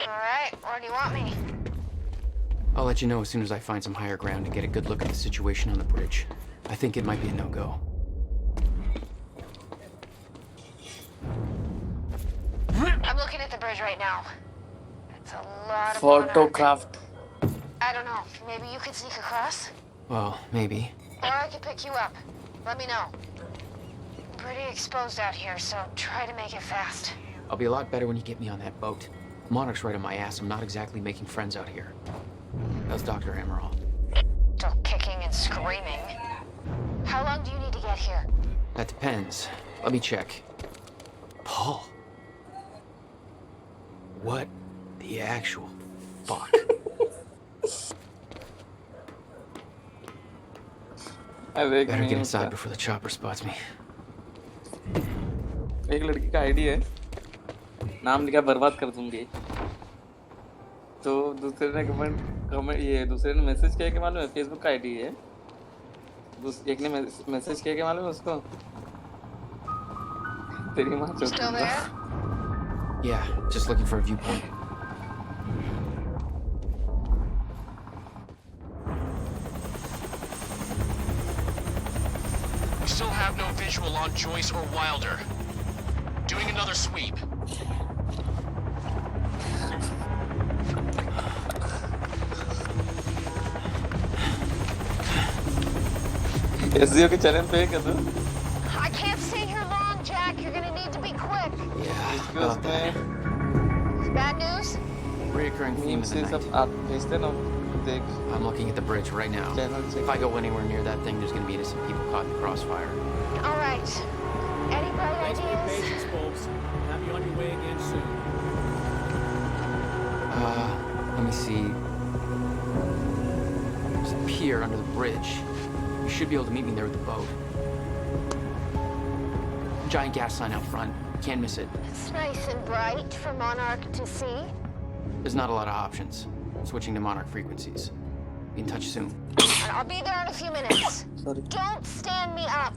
Speaker 2: All right, where do you want me?
Speaker 7: I'll let you know as soon as I find some higher ground and get a good look at the situation on the bridge. I think it might be a no-go.
Speaker 2: I'm looking at the bridge right now. It's a lot of
Speaker 24: Photocraft.
Speaker 2: I don't know. Maybe you could sneak across?
Speaker 7: Well, maybe.
Speaker 2: Or I could pick you up. Let me know. Pretty exposed out here, so try to make it fast.
Speaker 7: I'll be a lot better when you get me on that boat. Monarch's right on my ass. I'm not exactly making friends out here. That's Dr. Amaral.
Speaker 2: Still kicking and screaming. How long do you need to get here?
Speaker 7: That depends. Let me check. Paul. What the actual fuck?
Speaker 24: अरे
Speaker 7: Better get inside before the chopper spots me.
Speaker 24: एक लड़की का ID है, नाम लिखा बर्बाद कर दूंगी। तो दूसरे ने कमेंट ये दूसरे ने मैसेज किया कि मालूम है फेसबुक का आईडी है। एक ने मैसेज किया कि मालूम है उसको तेरी माँ चोद।
Speaker 7: Yeah, just looking for a viewpoint.
Speaker 10: We still have no visual on Joyce or Wilder. Doing another sweep.
Speaker 24: SEO के चैनल पे क्या तू?
Speaker 2: I can't stay here long, Jack. You're gonna need to be quick.
Speaker 7: Yeah.
Speaker 2: Bad news?
Speaker 7: Reoccurring theme of the night. I'm looking at the bridge right now. If I go anywhere near that thing, there's gonna be innocent people caught in the crossfire.
Speaker 2: All right. Any bright
Speaker 16: Thanks for your
Speaker 2: ideas?
Speaker 16: patience, folks. Have you on your way again soon.
Speaker 7: Let me see. There's a pier under the bridge. You should be able to meet me there with the boat. Giant gas sign out front. Can't miss it.
Speaker 2: It's nice and bright for Monarch to see.
Speaker 7: There's not a lot of options. Switching to Monarch frequencies. Be in touch soon.
Speaker 2: I'll be there in a few minutes. Don't stand me up.